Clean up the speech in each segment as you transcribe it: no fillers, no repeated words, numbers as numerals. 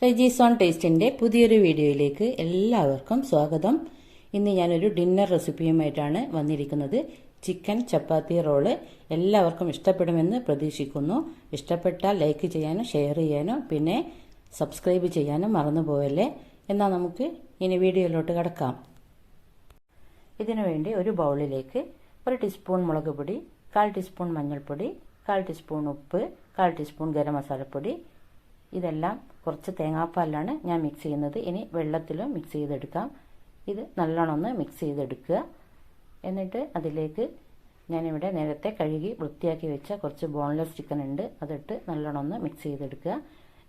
റജീസ് on ടേസ്റ്റിൻ്റെ പുതിയൊരു വീഡിയോയിലേക്ക് എല്ലാവർക്കും സ്വാഗതം. ഇന്ന് ഞാനൊരു ഡിന്നർ റെസിപ്പിയുമായിട്ടാണ് വന്നിരിക്കുന്നത്. ചിക്കൻ ചപ്പാത്തി റോള് എല്ലാവർക്കും ഇഷ്ടപ്പെടുമെന്ന് പ്രതീക്ഷിക്കുന്നു. ഇഷ്ടപ്പെട്ടാൽ ലൈക്ക് ചെയ്യാനും ഷെയർ ചെയ്യാനും പിന്നെ സബ്സ്ക്രൈബ് ചെയ്യാനും മറന്നു പോവല്ലേ. എന്നാൽ നമുക്ക് ഇനി വീഡിയോയിലോട്ട് കിടക്കാം. ഇതിനു വേണ്ടി ഒരു ബൗളിലേക്ക് 1 ടീസ്പൂൺ മുളക് പൊടി, 1/4 ടീസ്പൂൺ മഞ്ഞൾപ്പൊടി, 1/4 ടീസ്പൂൺ ഉപ്പ്, 1/4 ടീസ്പൂൺ ഗരം മസാലപ്പൊടി, ഇതെല്ലാം കുറച്ച് തേങ്ങാപ്പാലിലാണ് ഞാൻ മിക്സ് ചെയ്യുന്നത്. ഇനി വെള്ളത്തിലും മിക്സ് ചെയ്തെടുക്കാം. ഇത് നല്ലോണം ഒന്ന് മിക്സ് ചെയ്തെടുക്കുക. എന്നിട്ട് അതിലേക്ക് ഞാനിവിടെ നേരത്തെ കഴുകി വൃത്തിയാക്കി വെച്ച കുറച്ച് ബോൺലെസ് ചിക്കൻ ഉണ്ട്, അതിട്ട് നല്ലോണം ഒന്ന് മിക്സ് ചെയ്തെടുക്കുക.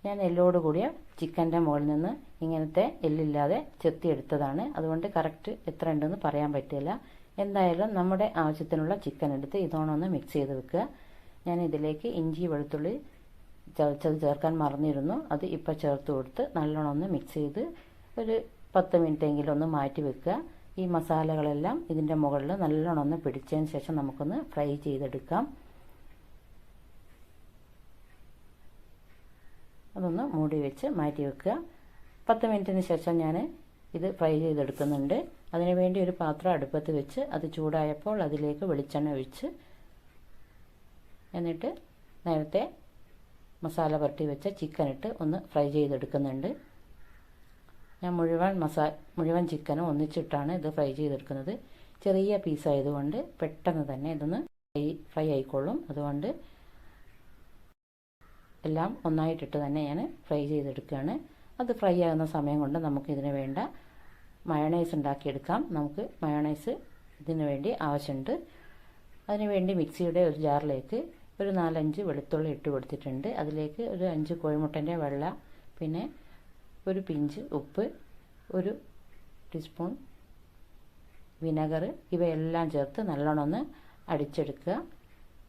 ഞാൻ എല്ലോട് കൂടിയ ചിക്കൻ്റെ മുകളിൽ നിന്ന് ഇങ്ങനത്തെ എല്ലില്ലാതെ ചെത്തിയെടുത്തതാണ്. അതുകൊണ്ട് കറക്റ്റ് എത്ര ഉണ്ടെന്ന് പറയാൻ പറ്റില്ല. എന്തായാലും നമ്മുടെ ആവശ്യത്തിനുള്ള ചിക്കൻ എടുത്ത് ഇതോണൊന്ന് മിക്സ് ചെയ്ത് വെക്കുക. ഞാൻ ഇതിലേക്ക് ഇഞ്ചി വെളുത്തുള്ളി ചതച്ചത് ചേർക്കാൻ മറന്നിരുന്നു, അത് ഇപ്പോൾ ചേർത്ത് കൊടുത്ത് നല്ലോണം ഒന്ന് മിക്സ് ചെയ്ത് ഒരു 10 മിനിറ്റെങ്കിലും ഒന്ന് മാറ്റി വെക്കുക. ഈ മസാലകളെല്ലാം ഇതിൻ്റെ മുകളിൽ നല്ലോണം ഒന്ന് പിടിച്ചതിന് ശേഷം നമുക്കൊന്ന് ഫ്രൈ ചെയ്തെടുക്കാം. അതൊന്ന് മൂടി വെച്ച് മാറ്റി വെക്കുക. 10 മിനിറ്റിന് ശേഷം ഞാൻ ഇത് ഫ്രൈ ചെയ്തെടുക്കുന്നുണ്ട്. അതിനുവേണ്ടി ഒരു പാത്രം അടുപ്പത്ത് വെച്ച് അത് ചൂടായപ്പോൾ അതിലേക്ക് വെളിച്ചെണ്ണ ഒഴിച്ച് എന്നിട്ട് നേരത്തെ മസാല പുരട്ടി വെച്ച ചിക്കൻ ഇട്ട് ഒന്ന് ഫ്രൈ ചെയ്തെടുക്കുന്നുണ്ട്. ഞാൻ മുഴുവൻ ചിക്കനും ഒന്നിച്ചിട്ടാണ് ഇത് ഫ്രൈ ചെയ്തെടുക്കുന്നത്. ചെറിയ പീസായതുകൊണ്ട് പെട്ടെന്ന് തന്നെ ഇതൊന്ന് ഫ്രൈ ആയിക്കോളും. അതുകൊണ്ട് എല്ലാം ഒന്നായിട്ടിട്ട് തന്നെ ഞാൻ ഫ്രൈ ചെയ്തെടുക്കുകയാണ്. അത് ഫ്രൈ ആകുന്ന സമയം കൊണ്ട് നമുക്ക് ഇതിന് വേണ്ട മയോണൈസ് ഉണ്ടാക്കിയെടുക്കാം. നമുക്ക് മയോണൈസ് ഇതിനു വേണ്ടി ആവശ്യമുണ്ട്. അതിനുവേണ്ടി മിക്സിയുടെ ഒരു ജാറിലേക്ക് ഒരു 4-5 വെളുത്തുള്ളി ഇട്ട് കൊടുത്തിട്ടുണ്ട്. അതിലേക്ക് ഒരു 5 കോഴിമുട്ടൻ്റെ വെള്ള, പിന്നെ ഒരു പിഞ്ച് ഉപ്പ്, 1 ടീസ്പൂൺ വിനെഗർ, ഇവയെല്ലാം ചേർത്ത് നല്ലോണം ഒന്ന് അടിച്ചെടുക്കുക.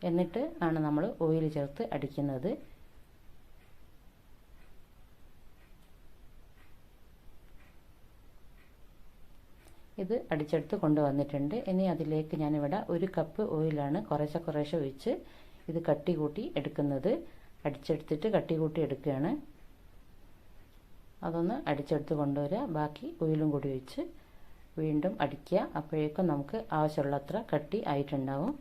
എന്നിട്ട് ആണ് നമ്മൾ ഓയിൽ ചേർത്ത് അടിക്കുന്നത്. ഇത് അടിച്ചെടുത്ത് കൊണ്ടുവന്നിട്ടുണ്ട്. ഇനി അതിലേക്ക് ഞാനിവിടെ 1 കപ്പ് ഓയിലാണ് കുറേശ്ശെ ഒഴിച്ച് ഇത് കട്ടി കൂട്ടി എടുക്കുന്നത്. അടിച്ചെടുത്തിട്ട് കട്ടി കൂട്ടി എടുക്കുകയാണ്. അതൊന്ന് അടിച്ചെടുത്ത് കൊണ്ടുവരിക. ബാക്കി ഓയിലും കൂടി ഒഴിച്ച് വീണ്ടും അടിക്കുക. അപ്പോഴേക്കും നമുക്ക് ആവശ്യമുള്ളത്ര കട്ടി ആയിട്ടുണ്ടാവും.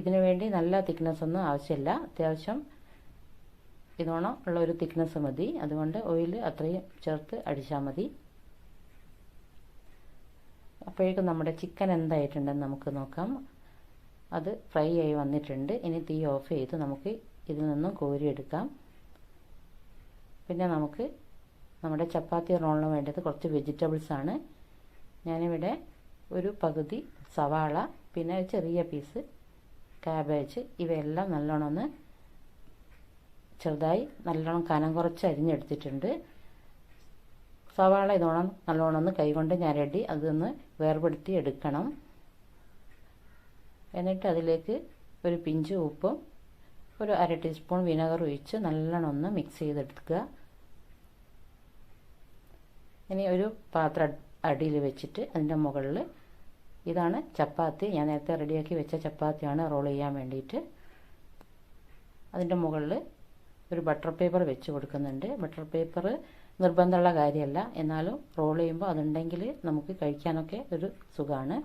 ഇതിനു വേണ്ടി നല്ല തിക്നെസ് ഒന്നും ആവശ്യമില്ല. അത്യാവശ്യം ഇതോണം ഉള്ള ഒരു തിക്നെസ് മതി. അതുകൊണ്ട് ഓയിൽ അത്രയും ചേർത്ത് അടിച്ചാൽ മതി. അപ്പോഴേക്കും നമ്മുടെ ചിക്കൻ എന്തായിട്ടുണ്ടെന്ന് നമുക്ക് നോക്കാം. അത് ഫ്രൈ ആയി വന്നിട്ടുണ്ട്. ഇനി തീ ഓഫ് ചെയ്ത് നമുക്ക് ഇതിൽ നിന്നും കോരിയെടുക്കാം. പിന്നെ നമുക്ക് നമ്മുടെ ചപ്പാത്തി റോളിന് വേണ്ടത് കുറച്ച് വെജിറ്റബിൾസ് ആണ്. ഞാനിവിടെ ഒരു പകുതി സവാള, പിന്നെ ചെറിയ പീസ് കാബേജ്, ഇവയെല്ലാം നല്ലോണം ഒന്ന് ചെറുതായി നല്ലോണം കനം കുറച്ച് അരിഞ്ഞെടുത്തിട്ടുണ്ട്. സവാള ഇതോണം നല്ലോണം ഒന്ന് കൈകൊണ്ട് ഞരടി അതൊന്ന് വേർപെടുത്തി എടുക്കണം. എന്നിട്ട് അതിലേക്ക് ഒരു പിഞ്ച് ഉപ്പും ഒരു 1/2 ടീസ്പൂൺ വിനെഗർ ഒഴിച്ച് നല്ലോണം ഒന്ന് മിക്സ് ചെയ്തെടുക്കുക. ഇനി ഒരു പാത്രം അടിയിൽ വെച്ചിട്ട് അതിൻ്റെ മുകളിൽ ഇതാണ് ചപ്പാത്തി, ഞാൻ നേരത്തെ റെഡിയാക്കി വെച്ച ചപ്പാത്തിയാണ് റോൾ ചെയ്യാൻ വേണ്ടിയിട്ട്. അതിൻ്റെ മുകളിൽ ഒരു ബട്ടർ പേപ്പർ വെച്ച് കൊടുക്കുന്നുണ്ട്. ബട്ടർ പേപ്പർ നിർബന്ധമുള്ള കാര്യമല്ല, എന്നാലും റോൾ ചെയ്യുമ്പോൾ അതുണ്ടെങ്കിൽ നമുക്ക് കഴിക്കാനൊക്കെ ഒരു സുഖമാണ്.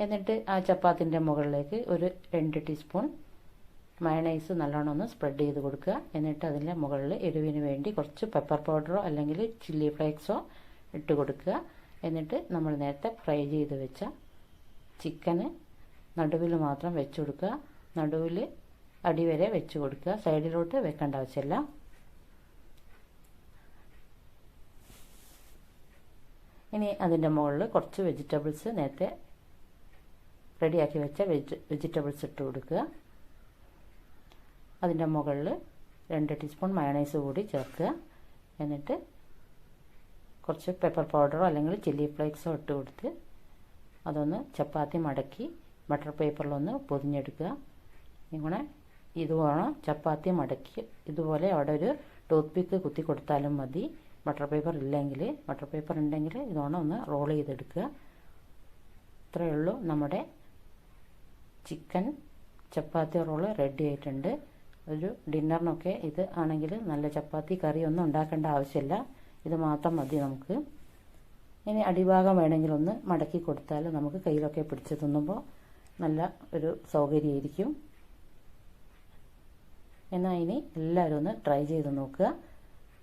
എന്നിട്ട് ആ ചപ്പാത്തിൻ്റെ മുകളിലേക്ക് ഒരു 2 ടീസ്പൂൺ മയണൈസ് നല്ലോണം ഒന്ന് സ്പ്രെഡ് ചെയ്ത് കൊടുക്കുക. എന്നിട്ട് അതിൻ്റെ മുകളിൽ എരിവിന് വേണ്ടി കുറച്ച് പെപ്പർ പൗഡറോ അല്ലെങ്കിൽ ചില്ലി ഫ്ലേക്സോ ഇട്ട് കൊടുക്കുക. എന്നിട്ട് നമ്മൾ നേരത്തെ ഫ്രൈ ചെയ്ത് വെച്ച ചിക്കന് നടുവിൽ മാത്രം വെച്ച് കൊടുക്കുക. നടുവിൽ അടിവരെ വെച്ച് കൊടുക്കുക. സൈഡിലോട്ട് വെക്കേണ്ട ആവശ്യമില്ല. ഇനി അതിൻ്റെ മുകളിൽ കുറച്ച് വെജിറ്റബിൾസ് നേരത്തെ റെഡിയാക്കി വെച്ച വെജിറ്റബിൾസ് ഇട്ട് കൊടുക്കുക. അതിൻ്റെ മുകളിൽ 2 ടീസ്പൂൺ മയോണൈസ് കൂടി ചേർക്കുക. എന്നിട്ട് കുറച്ച് പെപ്പർ പൗഡറോ അല്ലെങ്കിൽ ചില്ലി ഫ്ലേക്സോ ഇട്ട് കൊടുത്ത് അതൊന്ന് ചപ്പാത്തി മടക്കി ബട്ടർ പേപ്പറിലൊന്ന് പൊതിഞ്ഞെടുക്കുക. ഇങ്ങനെ ഇതുപോലെ ചപ്പാത്തി മടക്കി ഇതുപോലെ അവിടെ ഒരു ടൂത്ത് പിക്ക് കുത്തി കൊടുത്താലും മതി. ബട്ടർ പേപ്പർ ഉണ്ടെങ്കിൽ ഇതോണം ഒന്ന് റോൾ ചെയ്തെടുക്കുക. ഇത്രയേ ഉള്ളൂ, നമ്മുടെ ചിക്കൻ ചപ്പാത്തി റോള് റെഡി ആയിട്ടുണ്ട്. ഒരു ഡിന്നറിനൊക്കെ ഇത് ആണെങ്കിൽ നല്ല ചപ്പാത്തി കറി ഒന്നും ഉണ്ടാക്കേണ്ട ആവശ്യമില്ല. ഇത് മാത്രം മതി നമുക്ക്. ഇനി അടിഭാഗം വേണമെങ്കിൽ ഒന്ന് മടക്കി കൊടുത്താൽ നമുക്ക് കയ്യിലൊക്കെ പിടിച്ച് തിന്നുമ്പോൾ നല്ല ഒരു സൗകര്യമായിരിക്കും. എന്നാൽ ഇനി എല്ലാവരും ഒന്ന് ട്രൈ ചെയ്ത് നോക്കുക.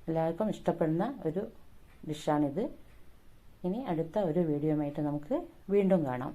എല്ലാവർക്കും ഇഷ്ടപ്പെടുന്ന ഒരു ഡിഷാണിത്. ഇനി അടുത്ത ഒരു വീഡിയോയുമായിട്ട് നമുക്ക് വീണ്ടും കാണാം.